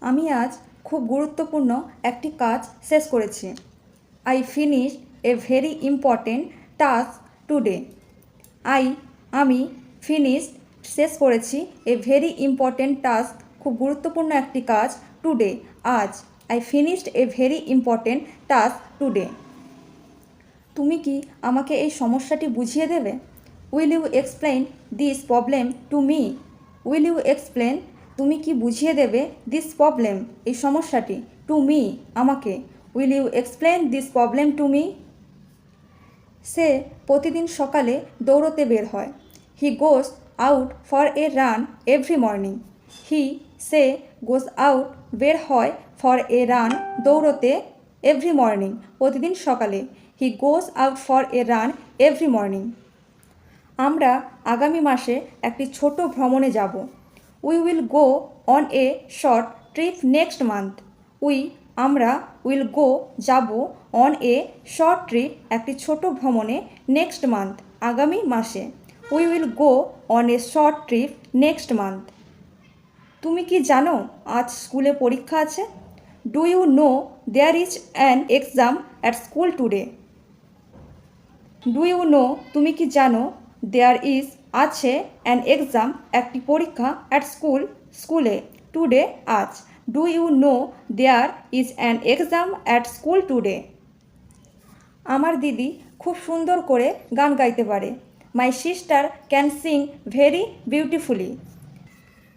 আমি আজ খুব গুরুত্বপূর্ণ একটি কাজ শেষ করেছি। I finished a very important task today. আমি ফিনিশড শেষ করেছি এ ভেরি ইম্পর্টেন্ট টাস্ক খুব গুরুত্বপূর্ণ একটি কাজ টুডে আজ। I finished a very important task today. তুমি কি আমাকে এই সমস্যাটি বুঝিয়ে দেবে? Will you explain this problem to me? Will you explain, তুমি কি বুঝিয়ে দেবে দিস প্রবলেম, এই সমস্যাটি, টু মি, আমাকে। Will you explain this problem to me? সে প্রতিদিন সকালে দৌড়তে বের হয়। He goes out for a run every morning. সে গোজ আউট, বের হয়, ফর এ রান, দৌড়তে, এভরি মর্নিং, প্রতিদিন সকালে। He goes out for a run every morning. আমরা আগামী মাসে একটি ছোট ভ্রমণে যাব। We will go on a short trip next month. আমরা উইল গো, যাব, অন এ শর্ট ট্রিপ, একটি ছোট ভ্রমণে, নেক্সট মান্থ, আগামী মাসে। We will go on a short trip next month. তুমি কি জানো আজ স্কুলে পরীক্ষা আছে? Do you know there is an exam at school today? Do you know, তুমি কি জানো, দেয়ার ইজ, আছে, অ্যান এক্সাম, একটি পরীক্ষা, অ্যাট স্কুল, স্কুলে, টুডে, আজ। Do you know there is an exam at school today? আমার দিদি খুব সুন্দর করে গান গাইতে পারে। My sister can sing very beautifully.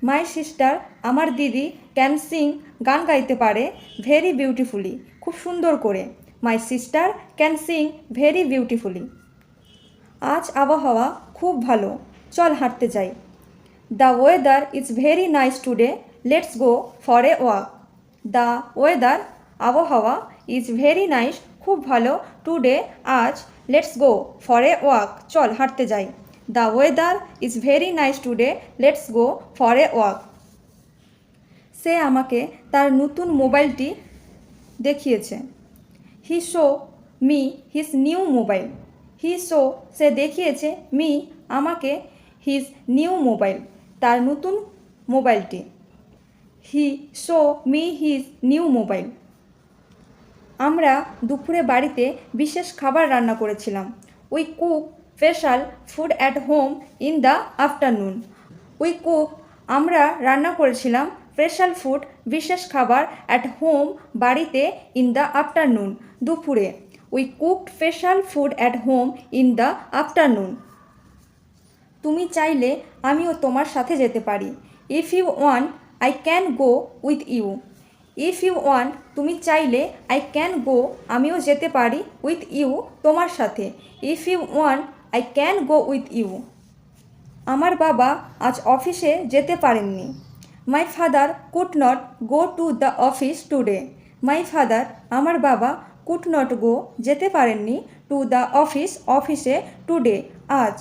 My sister, আমার দিদি, ক্যান সিং, গান গাইতে পারে, ভেরি বিউটিফুলি, খুব সুন্দর করে। My sister can sing very beautifully. আজ আবহাওয়া খুব ভালো, চল হাঁটতে যাই। The weather is very nice today, let's go for a walk. The weather, আবহাওয়া, ইজ ভেরি নাইস, খুব ভালো, টুডে, আজ, let's go for a walk, চল হাঁটতে যাই। The weather is very nice today, let's go for a walk. সে আমাকে তার নতুন মোবাইলটি দেখিয়েছে। He show me his new mobile. সে দেখিয়েছে, মি, আমাকে, হিজ নিউ মোবাইল, তার নতুন মোবাইলটি। He show me his new mobile. আমরা দুপুরে বাড়িতে বিশেষ খাবার রান্না করেছিলাম। We cook special food at home in the afternoon. We cook, আমরা রান্না করেছিলাম, স্পেশাল ফুড, বিশেষ খাবার, অ্যাট হোম, বাড়িতে, ইন দ্য আফটারনুন, দুপুরে। We cooked special food at home in the afternoon. তুমি চাইলে আমিও তোমার সাথে যেতে পারি। If you want I can go with you. If you want, তুমি চাইলে, আই ক্যান গো, আমিও যেতে পারি, উইথ ইউ, তোমার সাথে। If you want I can go with you. আমার বাবা আজ অফিসে যেতে পারেননি। My father could not go to the office today. My father, আমার বাবা, কুড নট গো, যেতে পারেননি, টু দ্য অফিস, অফিসে, টুডে, আজ।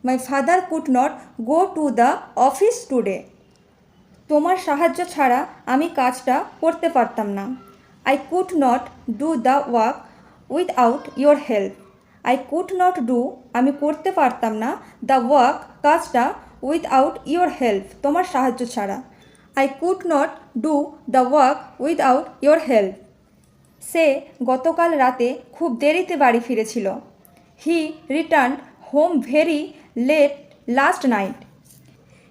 My father could not go to the office today. তোমার সাহায্য ছাড়া আমি কাজটা করতে পারতাম না। I could not do the work without your help. I could not do, আমি করতে পারতাম না, দ্য ওয়ার্ক, কাজটা, উইথআউট ইয়োর হেল্প, তোমার সাহায্য ছাড়া। I could not do the work without your help. সে গতকাল রাতে খুব দেরিতে বাড়ি ফিরেছিল। He returned home very late last night.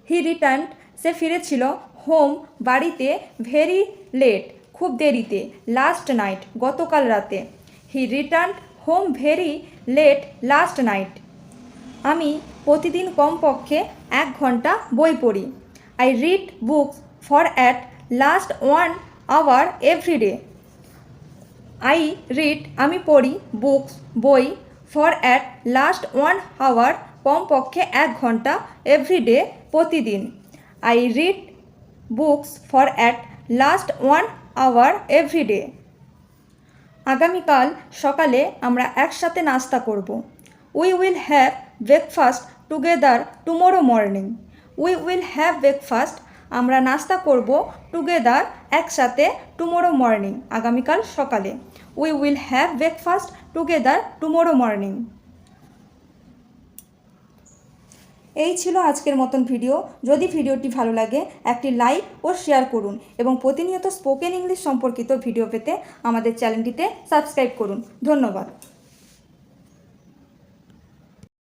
He returned, সে ফিরেছিল, হোম, বাড়িতে, ভেরি লেট, খুব দেরিতে, লাস্ট নাইট, গতকাল রাতে। He returned home very late last night. আমি প্রতিদিন কমপক্ষে 1 ঘন্টা বই পড়ি। I read books for at least 1 hour every day. I read, আমি পড়ি, বুকস, বই, ফর অ্যাট লাস্ট 1 আওয়ার, কমপক্ষে 1 ঘন্টা, এভরি ডে, প্রতিদিন। I read books for at least 1 hour every day. আগামীকাল সকালে আমরা একসাথে নাস্তা করব। We will have breakfast together tomorrow morning. We will have breakfast, আমরা নাস্তা করব, টুগেদার, একসাথে, টুমোরো মর্নিং, আগামীকাল সকালে। We will have breakfast together tomorrow morning. এই ছিল আজকের মতন ভিডিও। যদি ভিডিওটি ভালো লাগে একটি লাইক ও শেয়ার করুন এবং প্রতিনিয়ত স্পোকেন ইংলিশ সম্পর্কিত ভিডিও পেতে আমাদের চ্যানেলটিতে সাবস্ক্রাইব করুন। ধন্যবাদ।